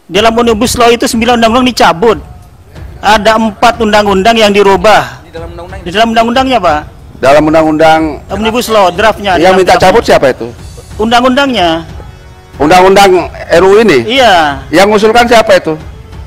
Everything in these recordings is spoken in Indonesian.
Dalam Omnibus Law itu 9 undang-undang dicabut. Ada 4 undang-undang yang dirubah. Di dalam undang-undangnya, Pak. Dalam undang-undang Omnibus Law draftnya. Yang minta cabut siapa itu? Undang-undangnya. Undang-undang RU ini? Iya. Yang mengusulkan siapa itu?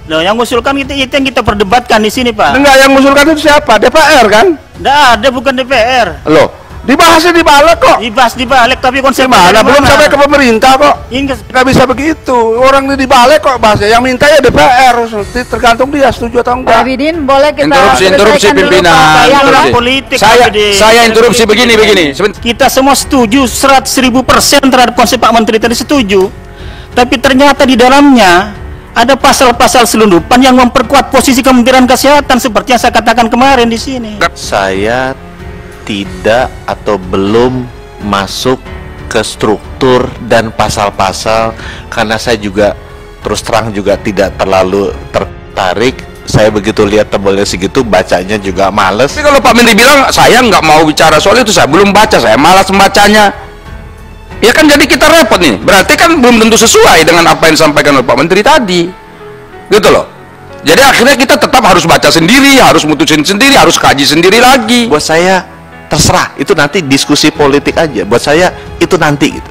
Loh, yang mengusulkan itu yang kita perdebatkan di sini, Pak. Enggak, yang mengusulkan itu siapa? DPR kan? Nggak ada, bukan DPR. Loh, dibahasnya di balik kok. Dibahas di balik, tapi konsep Mana belum sampai ke pemerintah kok. Nggak bisa begitu. Orang di balik kok bahasnya. Yang minta ya DPR. Tergantung dia setuju atau enggak. Pak Bidin, boleh kita interupsi pimpinan. Politik. Saya interupsi begini. Kita semua setuju 100.000% terhadap konsep Pak Menteri tadi, setuju. Tapi ternyata di dalamnya ada pasal-pasal selundupan yang memperkuat posisi Kementerian Kesehatan seperti yang saya katakan kemarin di sini. Saya tidak atau belum masuk ke struktur dan pasal-pasal karena saya juga terus terang juga tidak terlalu tertarik. Saya begitu lihat tebalnya segitu bacanya juga males. Tapi kalau Pak Menteri bilang saya nggak mau bicara soal itu, saya belum baca, saya malas membacanya. Ya kan jadi kita repot nih. Berarti kan belum tentu sesuai dengan apa yang disampaikan oleh Pak Menteri tadi. Gitu loh. Jadi akhirnya kita tetap harus baca sendiri, harus mutusin sendiri, harus kaji sendiri lagi. Buat saya terserah, itu nanti diskusi politik aja. Buat saya itu nanti gitu.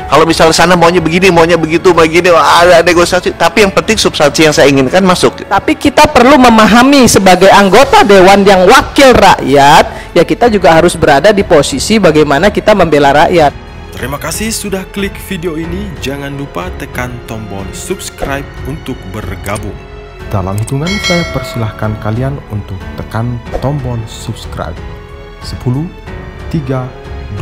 Kalau misalnya sana maunya begini, maunya begitu, begini, ada negosiasi. Tapi yang penting substansi yang saya inginkan masuk. Tapi kita perlu memahami sebagai anggota dewan yang wakil rakyat, ya kita juga harus berada di posisi bagaimana kita membela rakyat. Terima kasih sudah klik video ini. Jangan lupa tekan tombol subscribe untuk bergabung. Dalam hitungan saya persilahkan kalian untuk tekan tombol subscribe. 10, 3,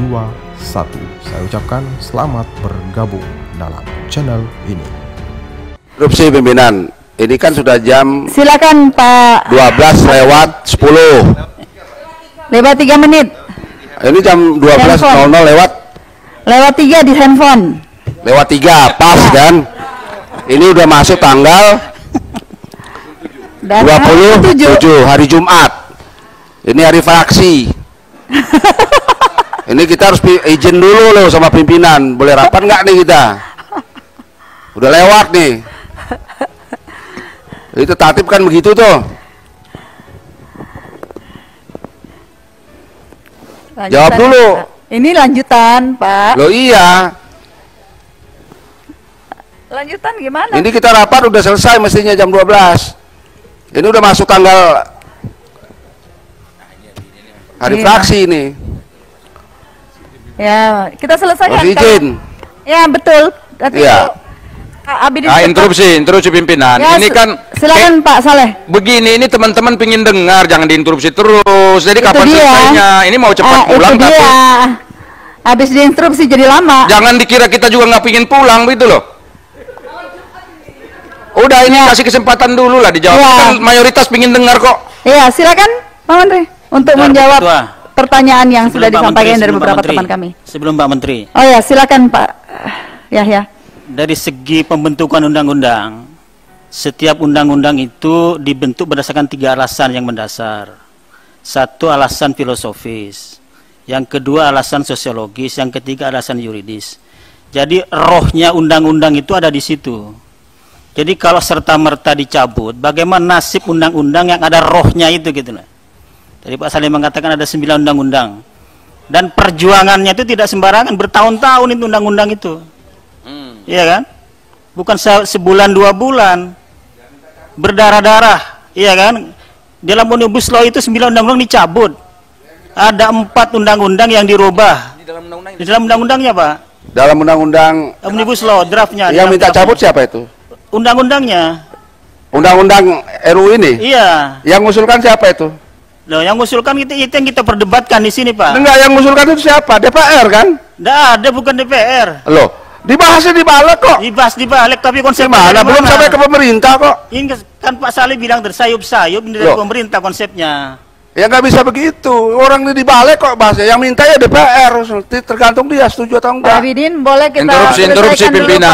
2, 1. Saya ucapkan selamat bergabung dalam channel ini. Interupsi pimpinan. Ini kan sudah jam silakan Pak 12 lewat 10. Lewat 3 menit. Ini jam 12.00 lewat 3 di handphone. Lewat 3 pas kan? Ini udah masuk tanggal 27 hari Jumat. Ini hari fraksi. Ini kita harus izin dulu loh sama pimpinan. Boleh rapat nggak nih kita? Udah lewat nih. Itu tatip kan begitu tuh. Lanjutan, jawab dulu. Ini lanjutan, Pak. Loh iya. Lanjutan gimana? Ini kita rapat udah selesai mestinya jam 12. Ini udah masuk tanggal hari fraksi ini. Ya, kita selesaikan. Izin. Ya, betul. Tapi ya. Interupsi pimpinan. Ya, ini kan silakan Pak Saleh. Begini, ini teman-teman pingin dengar, jangan diinterupsi terus. Jadi Itu kapan dia. selesainya? Ini mau cepat pulang itu tapi dia. Habis diinterupsi jadi lama. jangan dikira kita juga nggak pingin pulang begitu loh. Udah ini kasih kesempatan dulu lah dijawab. Ya. Kan mayoritas pingin dengar kok. Iya, silakan Pak Menteri untuk menjawab pertanyaan yang sudah disampaikan dari beberapa teman kami. Sebelum Pak Menteri. Oh ya, silakan Pak Yahya. Dari segi pembentukan undang-undang, setiap undang-undang itu dibentuk berdasarkan 3 alasan yang mendasar. 1 alasan filosofis, yang kedua alasan sosiologis, yang ketiga alasan yuridis. Jadi rohnya undang-undang itu ada di situ. Jadi kalau serta-merta dicabut, bagaimana nasib undang-undang yang ada rohnya itu gitu loh. Tadi Pak Salim mengatakan ada 9 undang-undang. Dan perjuangannya itu tidak sembarangan, bertahun-tahun itu undang-undang itu. Iya kan? Bukan sebulan 2 bulan. Berdarah-darah, iya kan? Dalam Omnibus Law itu 9 undang-undang dicabut. Ada 4 undang-undang yang dirubah. Di dalam undang-undangnya, Pak. Dalam undang-undang Omnibus Law draftnya. Yang minta cabut siapa itu? Undang-undangnya. Undang-undang RU ini? Iya. Yang mengusulkan siapa itu? Loh, yang mengusulkan itu yang kita perdebatkan di sini, Pak. Enggak, yang mengusulkan itu siapa? DPR kan? Nggak ada, bukan DPR. Loh, dibahasnya di balik kok. Dibahas di balik, tapi konsepnya mana belum sampai ke pemerintah kok. Ini kan Pak Saleh bilang tersayup-sayup dari pemerintah konsepnya. Ya nggak bisa begitu. Orang di balik kok bahasnya. Yang minta ya DPR. Tergantung dia setuju atau enggak. Pak Bidin, boleh kita interupsi pimpinan.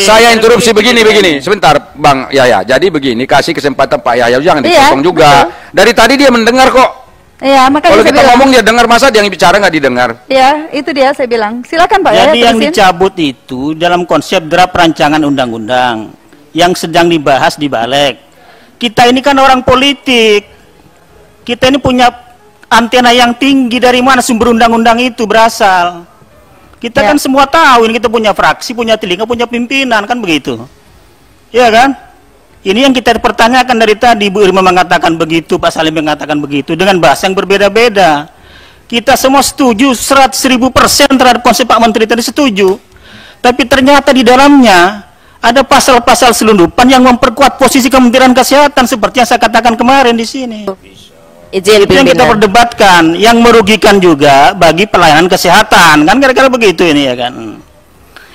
Saya interupsi begini. Sebentar, Bang Yaya. Jadi begini, kasih kesempatan Pak Yaya, jangan dipotong juga. Betul. Dari tadi dia mendengar kok. Ya, makanya kalau kita bilang, ngomong dia dengar, masa dia yang bicara nggak didengar? Ya, itu dia saya bilang. Silakan Pak. Jadi ya, yang dicabut itu dalam konsep draft rancangan undang-undang yang sedang dibahas di Balik. Kita ini kan orang politik. Kita ini punya antena yang tinggi, dari mana sumber undang-undang itu berasal. Kita kan semua tahu ini, kita punya fraksi, punya telinga, punya pimpinan, kan begitu. Iya kan? Ini yang kita pertanyakan dari tadi. Bu Irma mengatakan begitu, Pak Salim mengatakan begitu, dengan bahasa yang berbeda-beda. Kita semua setuju 100.000% terhadap konsep Pak Menteri tadi, setuju. Tapi ternyata di dalamnya ada pasal-pasal selundupan yang memperkuat posisi Kementerian Kesehatan seperti yang saya katakan kemarin di sini. Itu yang kita perdebatkan, yang merugikan juga bagi pelayanan kesehatan, kan kira-kira begitu ini ya kan.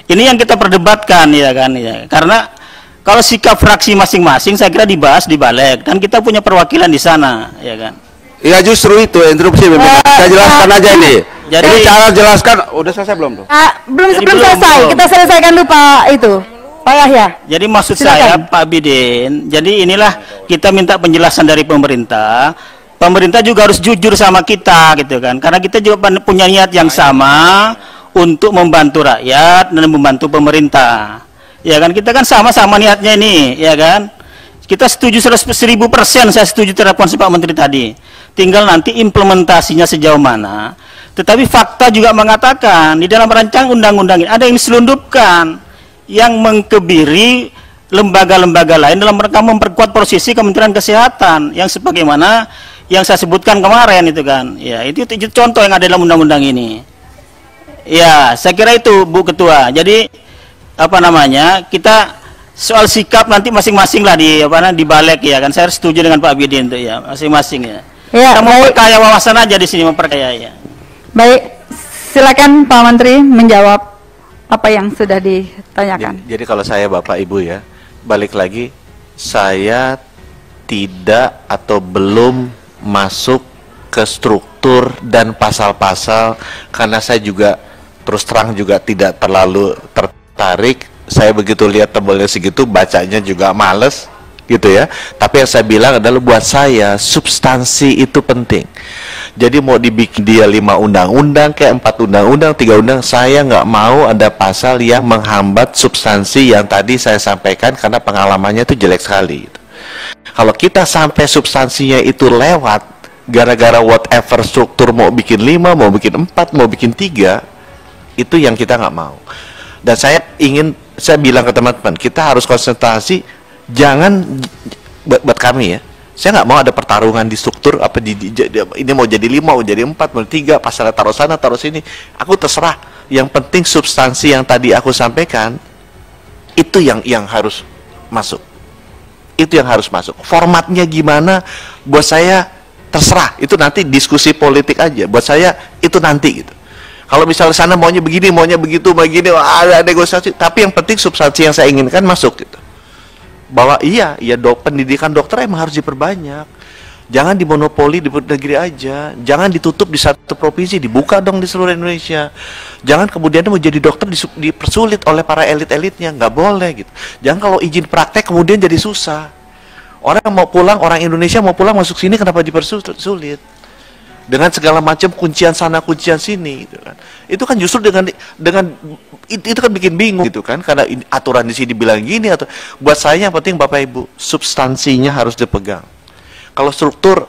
Ini yang kita perdebatkan ya kan ya. Karena kalau sikap fraksi masing-masing saya kira dibahas di Balik dan kita punya perwakilan di sana ya kan. Iya justru itu interupsi saya jelaskan aja ini. Jadi cara jelaskan udah selesai belum tuh? Belum selesai. Kita selesaikan dulu Pak itu. Pak Yahya. Jadi maksud saya Pak Bidin, jadi inilah kita minta penjelasan dari pemerintah. Pemerintah juga harus jujur sama kita gitu kan. Karena kita juga punya niat yang sama untuk membantu rakyat dan membantu pemerintah. Ya kan, kita kan sama-sama niatnya ini, ya kan. Kita setuju 100.000%, saya setuju terhadap konsep Pak Menteri tadi. Tinggal nanti implementasinya sejauh mana. Tetapi fakta juga mengatakan di dalam rancangan undang-undang ini ada yang diselundupkan, yang mengkebiri lembaga-lembaga lain dalam rangka memperkuat posisi Kementerian Kesehatan, yang sebagaimana yang saya sebutkan kemarin itu kan. Ya, itu contoh yang ada dalam undang-undang ini. Ya, saya kira itu Bu Ketua. Jadi apa namanya, kita soal sikap nanti masing-masing lah di Balik ya kan. Saya setuju dengan Pak Bidin itu ya, masing-masing ya. Kita memperkaya wawasan aja di sini, memperkaya ya. Baik, silakan Pak Menteri menjawab apa yang sudah ditanyakan. Jadi kalau saya Bapak Ibu ya, balik lagi, saya tidak atau belum masuk ke struktur dan pasal-pasal, karena saya juga terus terang juga tidak terlalu tertarik. Saya begitu lihat tebelnya segitu, bacanya juga males gitu ya. Tapi yang saya bilang adalah buat saya substansi itu penting. Jadi mau dibikin dia 5 undang-undang kayak 4 undang-undang, 3 undang, saya nggak mau ada pasal yang menghambat substansi yang tadi saya sampaikan, karena pengalamannya itu jelek sekali gitu. Kalau kita sampai substansinya itu lewat gara-gara whatever struktur, mau bikin 5, mau bikin 4, mau bikin 3, itu yang kita nggak mau. Dan saya bilang ke teman-teman, kita harus konsentrasi, jangan buat kami ya, saya nggak mau ada pertarungan di struktur, apa ini mau jadi 5, mau jadi 4, mau 3, pasal taruh sana, taruh sini, aku terserah. Yang penting substansi yang tadi aku sampaikan, itu yang harus masuk. Itu yang harus masuk. Formatnya gimana, buat saya terserah, itu nanti diskusi politik aja. Buat saya itu nanti gitu. Kalau misalnya sana maunya begini, maunya begitu, begini, ada negosiasi. Tapi yang penting substansi yang saya inginkan masuk gitu. Bahwa iya pendidikan dokter emang harus diperbanyak. Jangan dimonopoli di negeri aja. Jangan ditutup di satu provinsi, dibuka dong di seluruh Indonesia. Jangan kemudian mau jadi dokter dipersulit oleh para elit-elitnya, nggak boleh gitu. Jangan kalau izin praktek kemudian jadi susah. Orang mau pulang, orang Indonesia mau pulang masuk sini, kenapa dipersulit? Dengan segala macam kuncian sana kuncian sini gitu kan. Itu kan justru dengan itu kan bikin bingung gitu kan, karena aturan di sini bilang gini, atau buat saya yang penting Bapak Ibu substansinya harus dipegang. Kalau struktur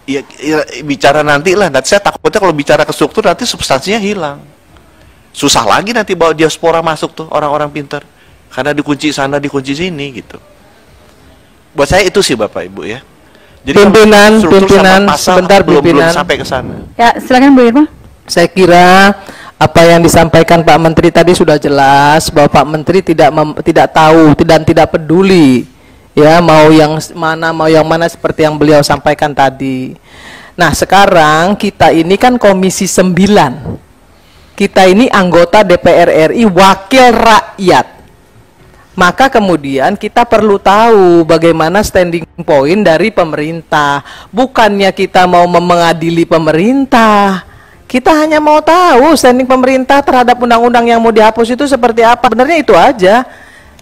ya bicara nanti lah, nanti saya takutnya kalau bicara ke struktur nanti substansinya hilang. Susah lagi nanti bawa diaspora masuk tuh, orang-orang pintar, karena dikunci sana dikunci sini gitu. Buat saya itu sih Bapak Ibu ya. Jadi pimpinan sebentar, belum sampai ke sana. Ya, silakan Bu Irma. Saya kira apa yang disampaikan Pak Menteri tadi sudah jelas, bahwa Pak Menteri tidak tahu dan tidak peduli ya mau yang mana seperti yang beliau sampaikan tadi. Nah, sekarang kita ini kan Komisi 9. Kita ini anggota DPR RI, wakil rakyat. Maka kemudian kita perlu tahu bagaimana standing point dari pemerintah. Bukannya kita mau mengadili pemerintah, kita hanya mau tahu standing pemerintah terhadap undang-undang yang mau dihapus itu seperti apa. Sebenarnya itu aja.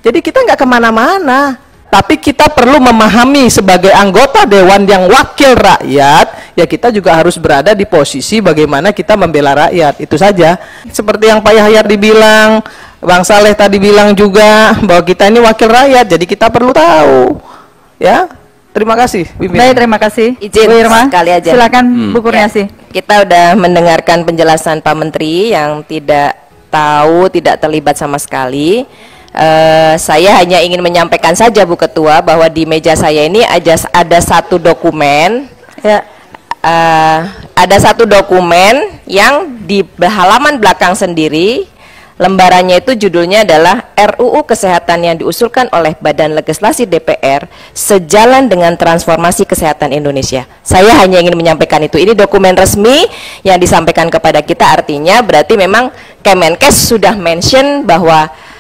Jadi kita nggak kemana-mana. Tapi kita perlu memahami sebagai anggota dewan yang wakil rakyat, ya kita juga harus berada di posisi bagaimana kita membela rakyat, itu saja. Seperti yang Pak Yahya dibilang, Bang Saleh tadi bilang juga bahwa kita ini wakil rakyat, jadi kita perlu tahu. Ya, terima kasih. Baik, terima kasih. Izin Bu Irma, sekali aja. silakan Bu Kurniasi. Ya, kita udah mendengarkan penjelasan Pak Menteri yang tidak tahu, tidak terlibat sama sekali. Saya hanya ingin menyampaikan saja Bu Ketua bahwa di meja saya ini ada satu dokumen, ya, ada satu dokumen yang di halaman belakang sendiri, lembarannya itu judulnya adalah RUU Kesehatan yang diusulkan oleh Badan Legislasi DPR sejalan dengan transformasi kesehatan Indonesia. Saya hanya ingin menyampaikan itu. Ini dokumen resmi yang disampaikan kepada kita, artinya berarti memang Kemenkes sudah mention bahwa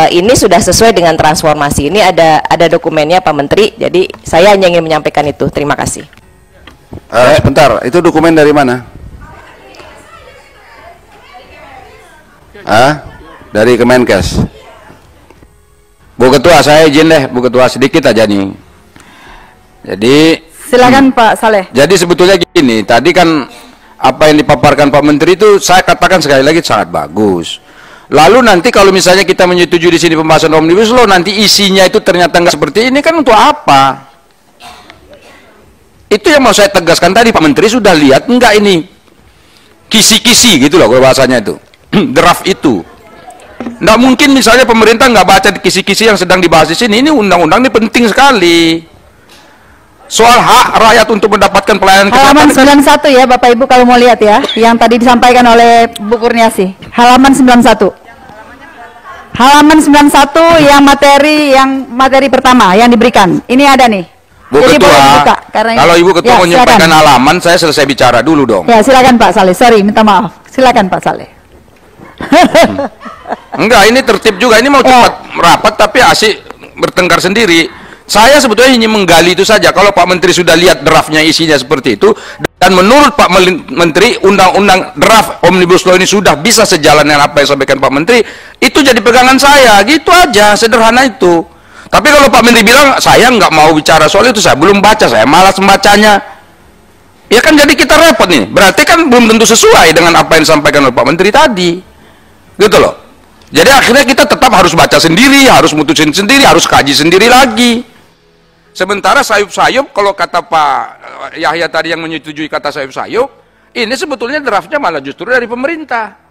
ini sudah sesuai dengan transformasi. Ini ada dokumennya Pak Menteri. Jadi saya hanya ingin menyampaikan itu. Terima kasih. Sebentar, itu dokumen dari mana? Dari Kemenkes. Bu Ketua, saya izin deh, Bu Ketua, sedikit aja nih. Jadi silakan Pak Saleh. Jadi sebetulnya gini, tadi kan apa yang dipaparkan Pak Menteri itu saya katakan sekali lagi sangat bagus. Lalu nanti kalau misalnya kita menyetujui di sini pembahasan Omnibus Law, nanti isinya itu ternyata nggak seperti ini, kan untuk apa? Itu yang mau saya tegaskan tadi, Pak Menteri sudah lihat enggak ini kisi-kisi gitu loh kalau bahasanya itu. Draft itu. Nggak mungkin misalnya pemerintah nggak baca kisi-kisi yang sedang dibahas di sini. Ini undang-undang ini penting sekali. Soal hak rakyat untuk mendapatkan pelayanan halaman 91 ya Bapak Ibu kalau mau lihat ya, yang tadi disampaikan oleh Bu Kurniasi. Halaman 91. Halaman 91 yang materi pertama yang diberikan. Ini ada nih. Bu Jadi Ketua, dibuka, karena kalau Ibu Ketua ya, menyampaikan halaman, saya selesai bicara dulu dong. Ya, silakan Pak Saleh. Sorry, minta maaf. Silakan Pak Saleh. Enggak, ini tertib juga. Ini mau cepat rapat tapi asik bertengkar sendiri. Saya sebetulnya ingin menggali itu saja. Kalau Pak Menteri sudah lihat draftnya isinya seperti itu, dan menurut Pak Menteri undang-undang draft Omnibus Law ini sudah bisa sejalan dengan apa yang disampaikan Pak Menteri, itu jadi pegangan saya. Gitu aja, sederhana itu. Tapi kalau Pak Menteri bilang saya nggak mau bicara soal itu, saya belum baca, saya malas membacanya, ya kan jadi kita repot nih. Berarti kan belum tentu sesuai dengan apa yang disampaikan oleh Pak Menteri tadi, gitu loh. Jadi akhirnya kita tetap harus baca sendiri, harus mutusin sendiri, harus kaji sendiri lagi. Sementara sayup-sayup, kalau kata Pak Yahya tadi yang menyetujui kata sayup-sayup, ini sebetulnya draftnya malah justru dari pemerintah.